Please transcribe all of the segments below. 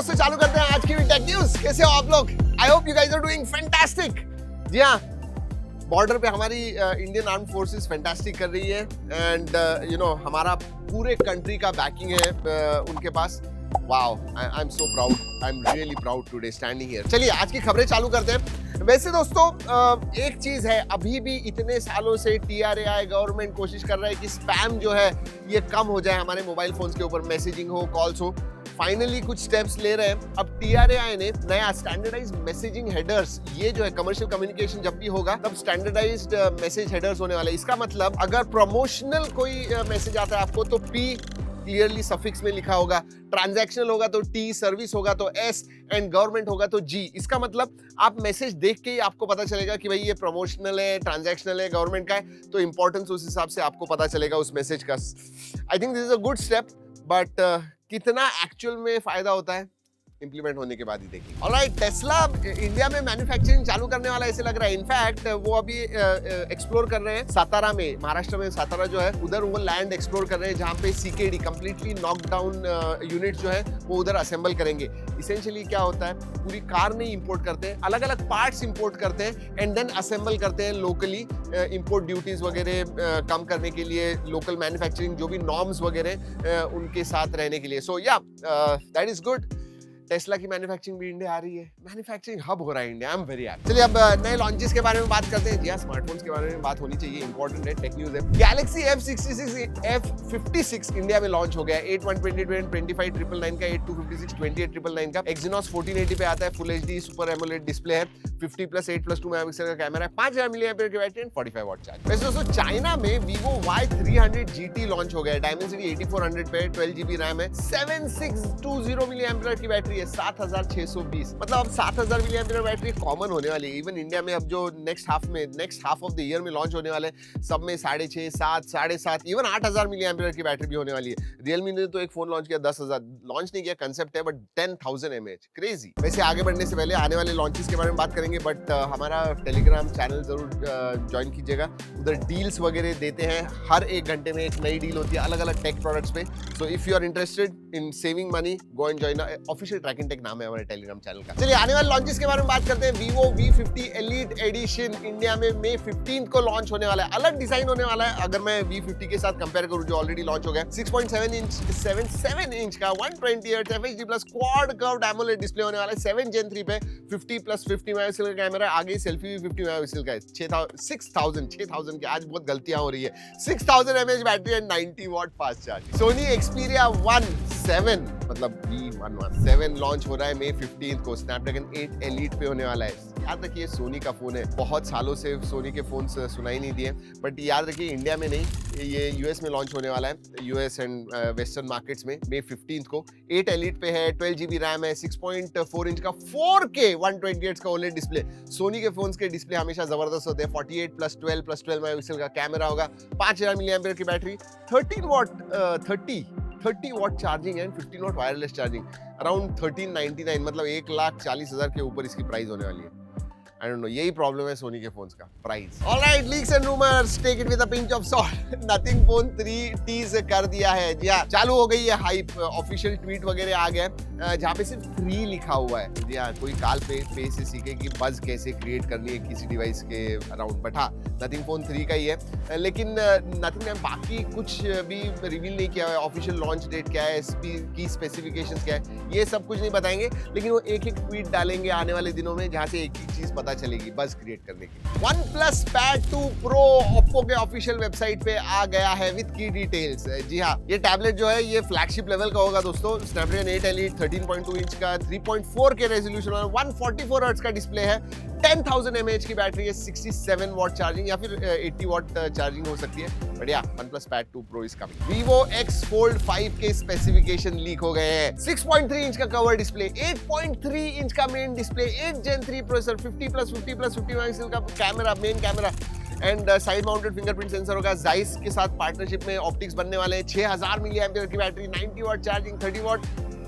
दोस्तों चालू करते हैं आज की टेक न्यूज। कैसे हो आप लोग? I hope you guys are doing fantastic. जी हाँ, बॉर्डर पे हमारी इंडियन आर्म फोर्सेस फैंटास्टिक कर रही है एंड हमारा पूरे कंट्री का बैकिंग है उनके पास। Wow, I am so proud, I am really proud today standing here. चलिए आज की खबरें चालू करते हैं। वैसे दोस्तों एक चीज है, अभी भी इतने सालों से TRAI गवर्नमेंट कोशिश कर रहा है कि स्पैम जो है ये कम हो जाए हमारे मोबाइल फोन्स के ऊपर, मैसेजिंग हो, कॉल्स हो। फाइनली कुछ स्टेप्स ले रहे हैं। अब TRAI ने नया स्टैंडर्डाइज्ड मैसेजिंग हेडर्स, ये जो है कमर्शियल कम्युनिकेशन जब भी होगा तब स्टैंडर्डाइज्ड मैसेज हेडर्स होने वाले। इसका मतलब अगर प्रमोशनल कोई मैसेज आता है आपको तो P क्लियरली सफिक्स में लिखा होगा, ट्रांजैक्शनल होगा तो T, सर्विस होगा तो S एंड गवर्नमेंट होगा तो G। इसका मतलब आप मैसेज देख के ही आपको पता चलेगा कि भाई ये प्रमोशनल है, ट्रांजैक्शनल है, गवर्नमेंट का है, तो इंपॉर्टेंस उस हिसाब से आपको पता चलेगा उस मैसेज का। I think this is a good step, but कितना एक्चुअल में फायदा होता है इंप्लीमेंट होने के बाद ही देखिए। ऑलराइट, टेस्ला इंडिया में मैन्युफैक्चरिंग चालू करने वाला ऐसे लग रहा है। इनफैक्ट वो अभी एक्सप्लोर कर रहे हैं सातारा में, महाराष्ट्र में सातारा जो है उधर वो लैंड एक्सप्लोर कर रहे हैं जहाँ पे CKD कंप्लीटली नॉकडाउन यूनिट जो है वो उधर असेंबल करेंगे। इसेंशियली क्या होता है, पूरी कार नहीं इंपोर्ट करते हैं, अलग अलग पार्ट्स इंपोर्ट करते हैं एंड देन असेंबल करते हैं लोकली, इंपोर्ट ड्यूटीज वगैरह कम करने के लिए, लोकल मैन्युफैक्चरिंग जो भी नॉर्म्स वगैरह उनके साथ रहने के लिए। सो या दैट इज गुड। टेस्ला की मैन्युफैक्चरिंग भी इंडिया आ रही है, मैन्युफैक्चरिंग हब हो रहा है India. I am very happy. चलिए अब नए लॉन्चेस के बारे में बात करते हैं। जी हाँ, स्मार्टफोन्स के बारे में बात होनी चाहिए, इंपॉर्टेंट है, टेक न्यूज है। गैलेक्सी F56 इंडिया में लॉन्च हो गया है। 8 128 25 999 का, 8 256 28 999 का। Exynos 1480 पे आता है, full HD super AMOLED display है, 50+8+2 मेगापिक्सल का कैमरा है, 5000 mAh की बैटरी, 45 वाट चार्ज। वैसे दोस्तों चाइना में Vivo Y300 GT लॉन्च हो गया है, Dimensity 8400 पे, 12GB रैम है, 7620 mAh की बैटरी है, 7620। मतलब अब 7000 mAh बैटरी कॉमन होने वाली है। इवन इंडिया में अब जो next half of the year में लॉन्च होने वाले सब में 6.5, 7, 7.5, इवन 8000 mAh की बैटरी भी होने वाली है। रियलमी ने तो एक फोन लॉन्च किया, 10,000 लॉन्च नहीं किया, कंसेप्ट है, बट 10,000 mAh, क्रेजी। वैसे आगे बढ़ने से पहले आने वाले लॉन्चेस के बारे में बात करेंगे, बट हमारा टेलीग्राम चैनल जरूर ज्वाइन कीजिएगा। उधर डील्स वगैरह देते हैं, हर एक घंटे में एक नई डील होती है अलग अलग टेक प्रोडक्ट्स पे। So if you are interested in saving money, go and join. Official tracking tech नाम है हमारे टेलीग्राम चैनल का। चलिए आने वाले लॉन्चेस के बारे में बात करते हैं। Vivo V50 Elite Edition India में May 15 को लॉन्च होने वाला है। अलग डिजाइन होने वाला है अगर मैं V50 के साथ कंपेयर करूं जो ऑलरेडी लॉन्च हो गया। 6.7 इंच का 120Hz FHD plus quad curved AMOLED display होने वाला है। 7 Gen 3 पे 50+50 मेगापिक्सल का कैमरा है, आगे सेल्फी भी 50 मेगापिक्सल का है। 6000 की आज बहुत गलतियां हो रही है। 6000 mAh battery and 90 watt fast charge. Sony Xperia 1 7 मतलब V117 लॉन्च हो रहा है May 15 को। स्नैपड्रैगन 8 Elite पे होने वाला है। याद रखिए सोनी का फोन है, बहुत सालों से सोनी के फोन सुनाई नहीं दिए, बट याद रखिए इंडिया में नहीं, ये US में लॉन्च होने वाला है, US एंड वेस्टर्न मार्केट्स में May 15 को। 8 Elite पे है, 12GB रैम है, 6.4 इंच का 4K 120Hz का OLED डिस्प्ले। सोनी के फोन्स के डिस्प्ले हमेशा जबरदस्त होते हैं। 48+12+12 मेगापिक्सल का कैमरा होगा, 5000 mAh की battery, 30 watt charging and 15 watt wireless charging. Around 1399, मतलब 1,40,000 के ऊपर इसकी प्राइस होने वाली है। आई डोंट नो, यही प्रॉब्लम है सोनी के फोन्स का, price. Alright, leaks and rumours, take it with a pinch of salt. Nothing phone 3 tease कर दिया है। जी हाँ, चालू हो गई है हाइप, ऑफिशियल ट्वीट वगैरह आ गया जहाँ पे सिर्फ 3 लिखा हुआ है। जी हाँ, कोई काल पे से सीखे कि बज कैसे क्रिएट करनी है किसी डिवाइस के अराउंड, बट हाँ नथिंग फोन 3 का ही है। लेकिन नथिंग ने बाकी कुछ भी रिवील नहीं किया है। ऑफिशियल लॉन्च डेट क्या है, की स्पेसिफिकेशंस क्या है, ये सब कुछ नहीं बताएंगे, लेकिन वो एक ट्वीट डालेंगे आने वाले दिनों में जहाँ से एक ही चीज पता चलेगी, बस क्रिएट करने की। OnePlus Pad 2 Pro Oppo के ऑफिशियल वेबसाइट पे आ गया है विद की डिटेल्स। जी हाँ, ये टैबलेट जो है ये फ्लैगशिप लेवल का होगा दोस्तों। स्नैपड्रैगन 8 Elite 13.2 इंच का 3.4K रेजोल्यूशन और 144 हर्ट्ज का डिस्प्ले है। 10,000 mAh की बैटरी है, 67 वाट चार्जिंग या फिर 80 वाट चार्जिंग हो सकती है। बढ़िया, OnePlus Pad 2 Pro is coming. Vivo X Fold 5 के स्पेसिफिकेशन लीक हो गए हैं। 6.3 इंच का कवर डिस्प्ले, 8.3 इंच का main display, 8 Gen 3 processor, 50+50+50 megapixel का camera, main camera and side mounted fingerprint sensor होगा। Zeiss के साथ पार्टनरशिप में ऑप्टिक्स बनने वाले हैं। 6000 mAh की बैटरी, 90 वाट चार्जिंग, 30 वाट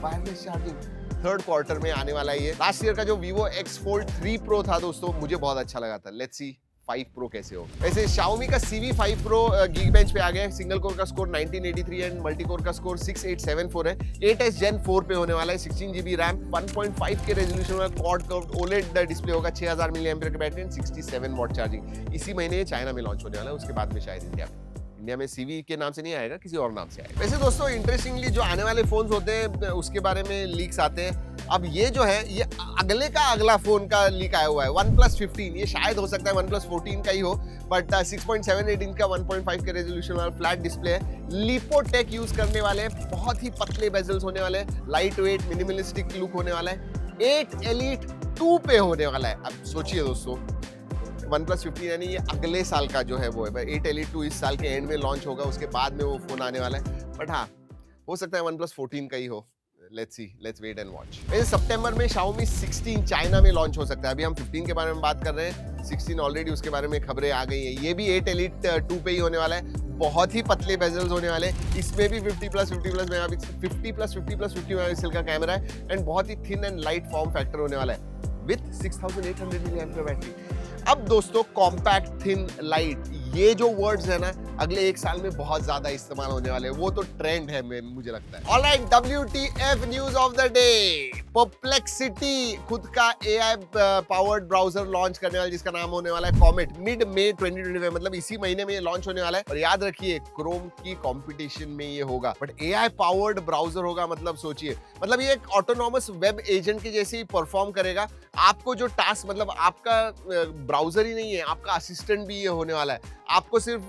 वायरलेस चार्जिंग। 3rd क्वार्टर में आने वाला है ये। लास्ट ईयर का जो Vivo X Fold 3 Pro था दोस्तों, मुझे बहुत अच्छा लगा था। लेट्स सी 5 Pro कैसे हो। वैसे Xiaomi का CV 5 Pro Geekbench पे आ गया है। सिंगल कोर का स्कोर 1983 एंड मल्टी कोर का स्कोर 6874 है। 8S Gen 4 पे होने वाला है। 16GB रैम, 1.5 के रेजोल्यूशन वाला क्वाड कर्व्ड OLED डिस्प्ले होगा, 6000 mAh की बैटरी एंड 67 वॉट चार्जिंग। इसी महीने ये चाइना में लॉन्च होने वाला है, उसके बाद में शायद इंडिया में CV के नाम से नहीं आएगा, किसी और नाम से आएगा। वैसे दोस्तों इंटरेस्टिंगली जो आने वाले फोन्स होते हैं उसके बारे में लीक्स आते हैं। अब ये जो है ये अगले का अगला फोन का लीक आया हुआ है, OnePlus 15। ये शायद हो सकता है OnePlus 14 का ही हो, बट 6.78 इंच का 1.5 के रेजोल्यूशन वाला फ्लैट डिस्प्ले है। लिपोटेक यूज करने वाले हैं, बहुत ही पतले बेजल्स होने वाले हैं, लाइट वेट मिनिमलिस्टिक लुक होने वाला है। 8 Elite 2 पे होने वाला है। अब सोचिए दोस्तों, OnePlus 15 यानी ये अगले साल का जो है वो है। 8 Elite 2 इस साल के एंड में लॉन्च होगा, उसके बाद में वो फोन आने वाला है। बट हाँ, हो सकता है OnePlus 14 का ही हो। Let's see, let's wait and watch. वैसे सितंबर में Xiaomi 16 चाइना में लॉन्च हो सकता है। अभी हम 15 के बारे में बात कर रहे हैं, 16 ऑलरेडी उसके बारे में खबरें आ गई है। ये भी 8 Elite 2 पे ही होने वाला है। बहुत ही पतले बेजल्स होने वाले हैं। इसमें भी 50+50+ मेगापिक्सल का कैमरा है एंड बहुत ही thin and light form factor होने वाला है विथ 6800 mAh बैटरी। अब दोस्तों कॉम्पैक्ट, थिन, लाइट, ये जो वर्ड्स है ना अगले 1 साल में बहुत ज्यादा इस्तेमाल होने वाले हैं। वो तो ट्रेंड है मुझे लगता है। Alright, WTF news of the day. Perplexity खुद का AI पावर्ड ब्राउजर लॉन्च करने वाला, जिसका नाम होने वाला है कॉमेट। मिड मई 2025, मतलब इसी महीने में ये लॉन्च होने वाला है। और याद रखिए क्रोम की कंपटीशन में ये होगा, बट AI पावर्ड ब्राउजर होगा। मतलब सोचिए, मतलब ये एक ऑटोनॉमस वेब एजेंट के जैसे ही परफॉर्म करेगा। आपको जो टास्क, मतलब आपका ब्राउजर ही नहीं है, आपका असिस्टेंट भी ये होने वाला है। आपको सिर्फ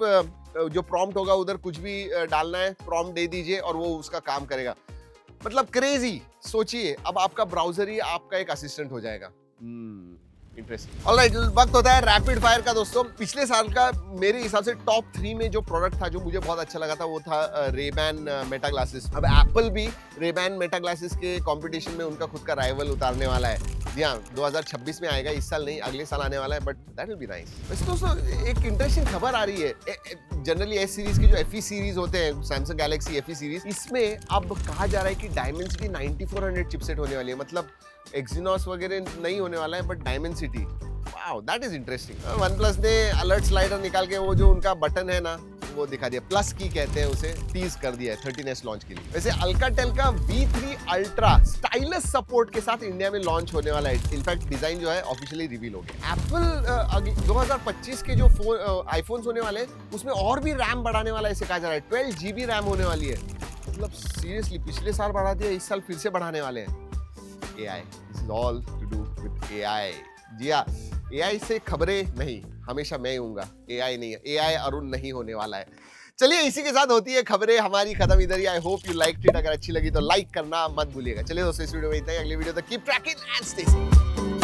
जो प्रॉम्प्ट होगा उधर कुछ भी डालना है, प्रॉम्प्ट दे दीजिए और वो उसका काम करेगा। मतलब क्रेजी। सोचिए, अब आपका ब्राउजर ही आपका एक असिस्टेंट हो जाएगा। इंटरेस्टिंग। ऑलराइट, वक्त होता है रैपिड फायर का दोस्तों। पिछले साल का मेरे हिसाब से टॉप 3 में जो प्रोडक्ट था, जो मुझे बहुत अच्छा लगा था, वो था Ray-Ban मेटा ग्लासेस। अब एप्पल भी Ray-Ban मेटा ग्लासेस के कंपटीशन में उनका खुद का राइवल उतारने वाला है। जी हाँ, 2026 में आएगा, इस साल नहीं, अगले साल आने वाला है, but that will be nice. वैसे दोस्तों एक इंटरेस्टिंग खबर आ रही है। जनरली एस सीरीज के जो FE सीरीज होते हैं, सैमसंग गैलेक्सी FE सीरीज, इसमें अब कहा जा रहा है कि Dimensity 9400 चिपसेट होने वाली है। मतलब Exynos वगैरह नहीं होने वाला है, but Dimensity, wow, that is interesting. OnePlus ने अलर्ट स्लाइडर निकाल के वो जो उनका बटन है ना, वो दिखा दिया। प्लस की कहते हैं उसे, टीज कर दिया है 13S लॉन्च के लिए। वैसे Alcatel का V3 Ultra स्टाइलस सपोर्ट के साथ इंडिया में लॉन्च होने वाला है। इनफैक्ट डिजाइन जो है ऑफिशियली रिवील हो गया। एप्पल 2025 के जो आईफोन्स होने वाले हैं उसमें और भी रैम बढ़ाने वाला है, ऐसे कहा जा रहा है। 12GB रैम होने वाली है। मतलब सीरियसली, पिछले साल बढ़ा दिया, इस साल फिर से बढ़ाने वाले हैं। AI, this is all to do with AI। जी हाँ, AI से खबरें नहीं, हमेशा मैं हूँगा, AI नहीं है। AI अरुण नहीं होने वाला है। चलिए, इसी के साथ होती है खबरें हमारी खत्म इधर ही। I hope you like it. अगर अच्छी लगी तो लाइक करना मत भूलिएगा। चलिए दोस्तों, इस वीडियो में इतना ही। अगली वीडियो तक keep trekking and stay safe.